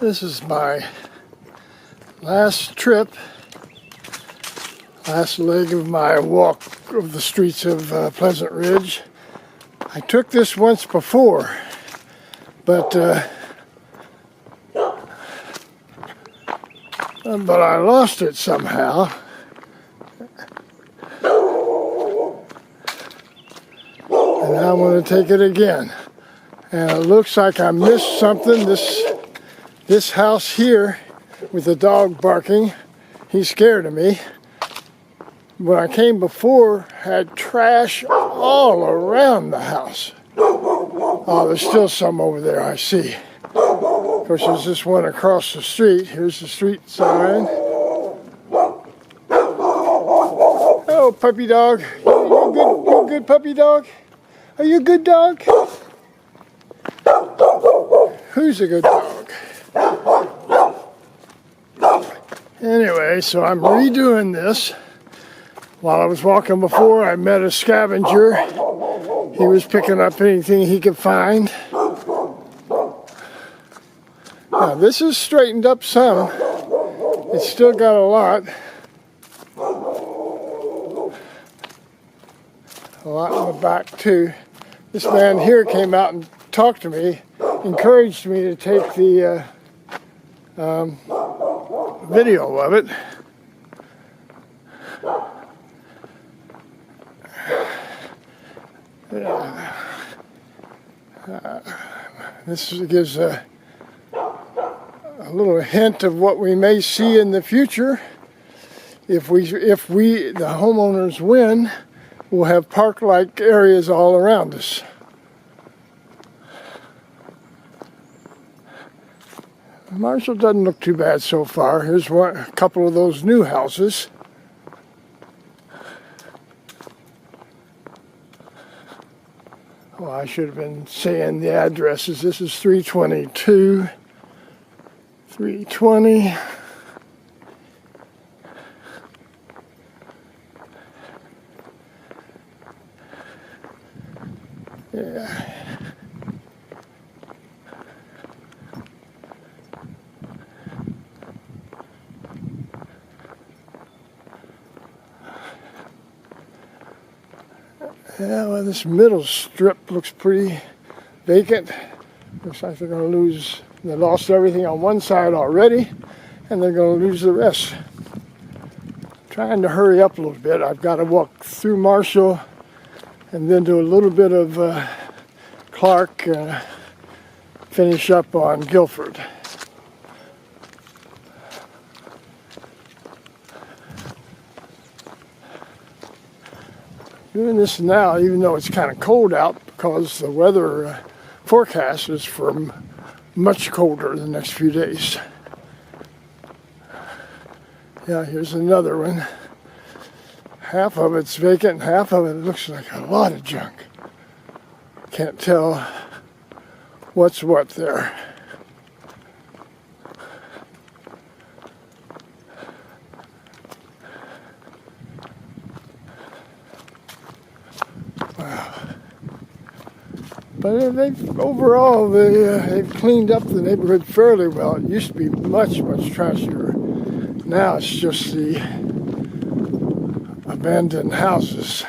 This is my last trip, last leg of my walk of the streets of Pleasant Ridge. I took this once before, but I lost it somehow. And now I'm going to take it again. And it looks like I missed something. This house here with the dog barking, he's scared of me. When I came before, had trash all around the house. Oh, there's still some over there, I see. Of course, there's this one across the street. Here's the street sign. Oh, puppy dog. You a good puppy dog? Are you a good dog? Who's a good dog? Anyway, so I'm redoing this. While I was walking before, I met a scavenger. He was picking up anything he could find. Now, this is straightened up some. It's still got a lot. A lot in the back, too. This man here came out and talked to me, encouraged me to take the video of it. This gives a little hint of what we may see in the future. If we the homeowners win, we'll have park-like areas all around us. Marshall doesn't look too bad so far. Here's a couple of those new houses. Oh, I should have been saying the addresses. This is 322, 320. Yeah. Yeah, well, this middle strip looks pretty vacant. Looks like they're going to lose. They lost everything on one side already, and they're going to lose the rest. Trying to hurry up a little bit. I've got to walk through Marshall and then do a little bit of Clark, finish up on Guilford. Doing this now, even though it's kind of cold out, because the weather forecast is for much colder the next few days. Yeah, here's another one. Half of it's vacant, half of it looks like a lot of junk. Can't tell what's what there. But they've cleaned up the neighborhood fairly well. It used to be much, much trashier. Now it's just the abandoned houses,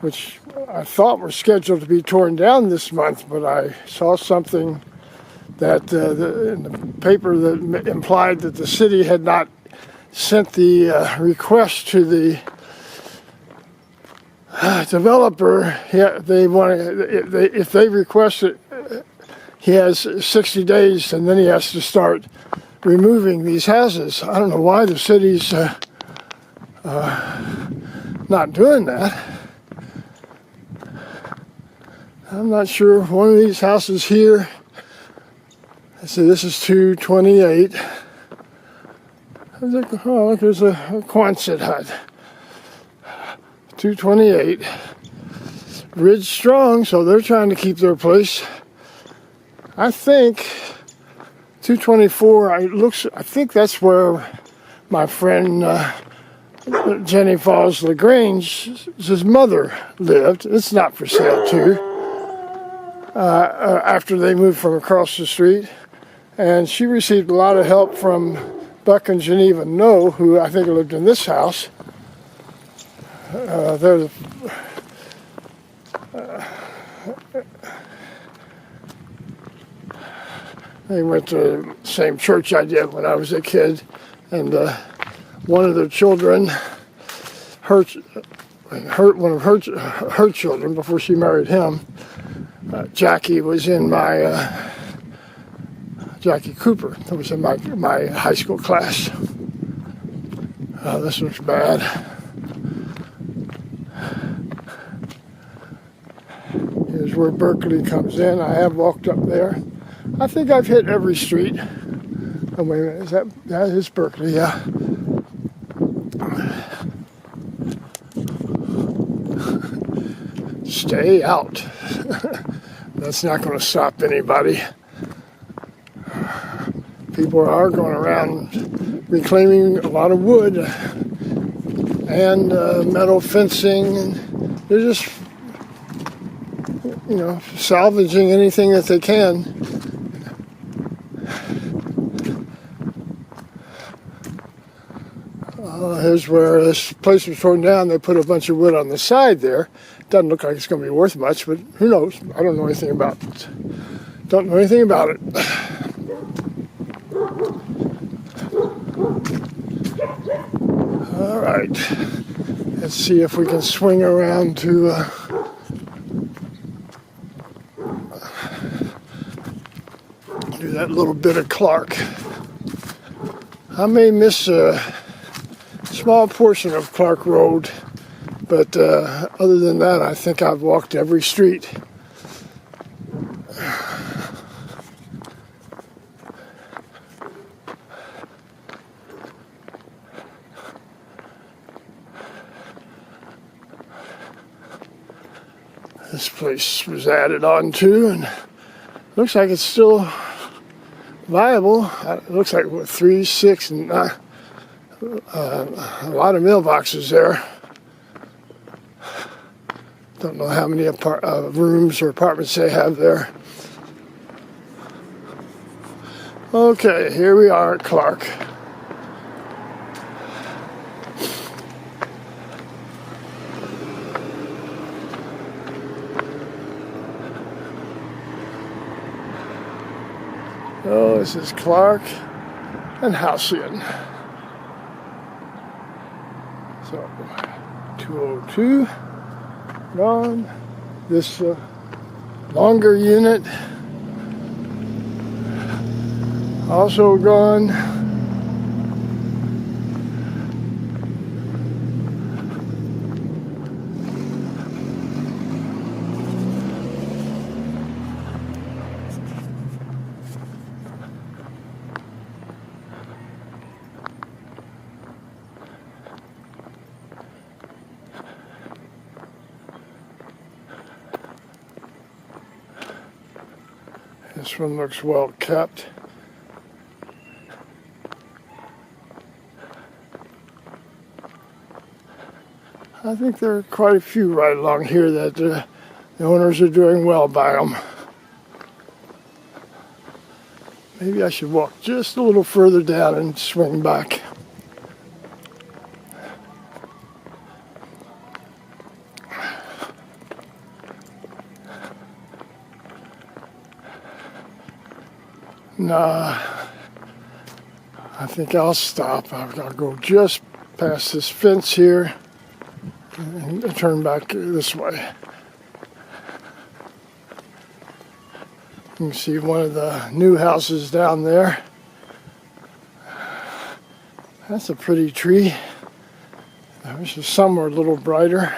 which I thought were scheduled to be torn down this month, but I saw something that in the paper that implied that the city had not sent the request to the developer. Yeah, if they request it, he has 60 days, and then he has to start removing these houses. I don't know why the city's not doing that. I'm not sure. One of these houses here, let's see, this is 228. Oh, look, there's a Quonset hut. 228. Ridge strong, so they're trying to keep their place. I think 224, I think that's where my friend Jenny Falls LaGrange's mother lived. It's not for sale too. after they moved from across the street. And she received a lot of help from Buck and Geneva No, who I think lived in this house. They went to the same church I did when I was a kid, and one of their children, one of her children before she married him, Jackie, was in my Jackie Cooper, that was in my high school class. This looks bad. Here's where Berkeley comes in. I have walked up there. I think I've hit every street. Oh, wait a minute, that is Berkeley, yeah. Stay out. That's not going to stop anybody. People are going around reclaiming a lot of wood and metal fencing. They're just, salvaging anything that they can. Here's where this place was torn down. They put a bunch of wood on the side there. Doesn't look like it's going to be worth much, but who knows? I don't know anything about it. Don't know anything about it. All right. Let's see if we can swing around to do that little bit of Clark. I may miss a small portion of Clark Road, but other than that, I think I've walked every street. This place was added on to, and looks like it's still viable. It looks like 3, 6, and a lot of mailboxes there. Don't know how many rooms or apartments they have there. Okay, here we are at Clark. Oh, this is Clark and Halcyon. So, 202 gone. This longer unit also gone. This one looks well kept. I think there are quite a few right along here that the owners are doing well by them. Maybe I should walk just a little further down and swing back. Nah, I think I'll stop. I'll go just past this fence here and turn back this way. You can see one of the new houses down there. That's a pretty tree. I wish the sun were a little brighter.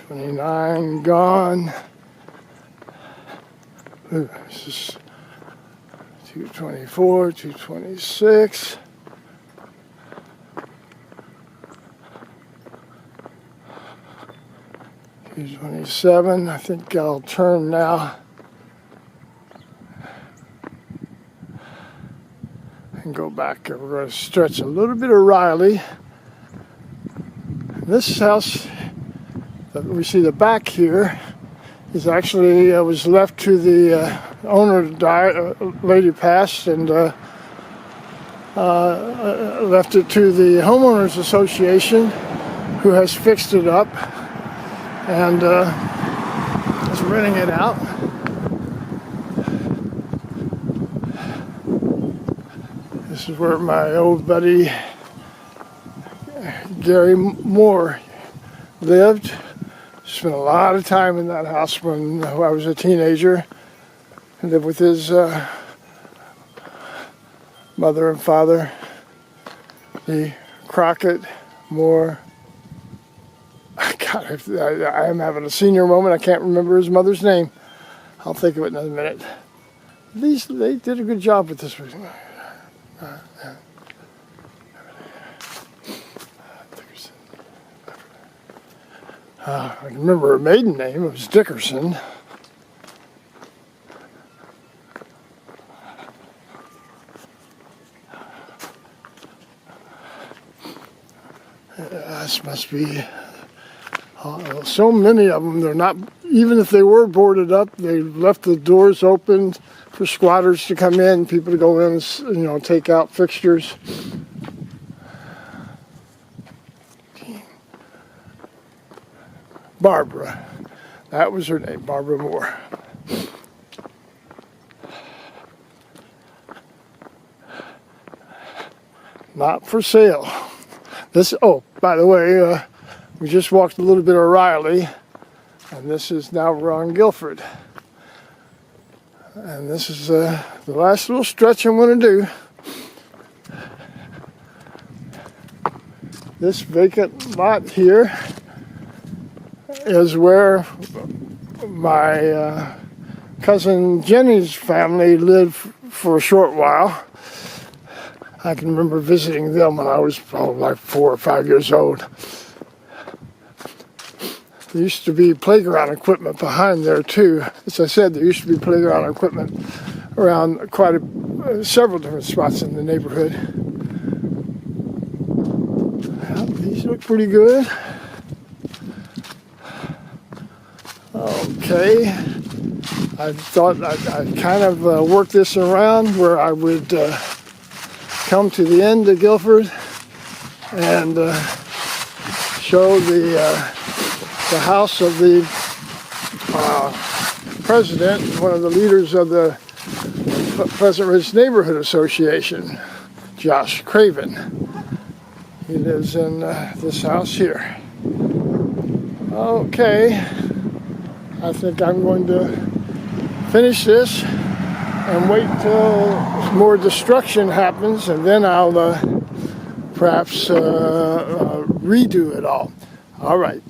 $229 gone. Ooh, this is $224, $226. $227. I think I'll turn now and go back. We're going to stretch a little bit of Riley. This house that we see the back here is actually was left to the owner to die. Lady passed, and left it to the homeowners association, who has fixed it up and is renting it out. This is where my old buddy Gary Moore lived. Spent a lot of time in that house when I was a teenager. I lived with his mother and father, the Crockett Moore. God, I am having a senior moment. I can't remember his mother's name. I'll think of it in a minute. They did a good job with this. I can remember her maiden name. It was Dickerson. This must be so many of them. They're not, even if they were boarded up, they left the doors open for squatters to come in, people to go in and, take out fixtures. Barbara, that was her name, Barbara Moore. Not for sale. Oh, by the way, we just walked a little bit of Riley, and this is now we're on Guilford. And this is the last little stretch I'm going to do. This vacant lot here is where my cousin Jenny's family lived for a short while. I can remember visiting them when I was probably like 4 or 5 years old. There used to be playground equipment behind there too. As I said, there used to be playground equipment around several different spots in the neighborhood. Well, these look pretty good. Okay, I thought I'd kind of work this around where I would come to the end of Guilford and show the house of the president, one of the leaders of the Pleasant Ridge Neighborhood Association, Josh Craven. He lives in this house here. Okay. I think I'm going to finish this and wait till more destruction happens, and then I'll perhaps redo it all. All right.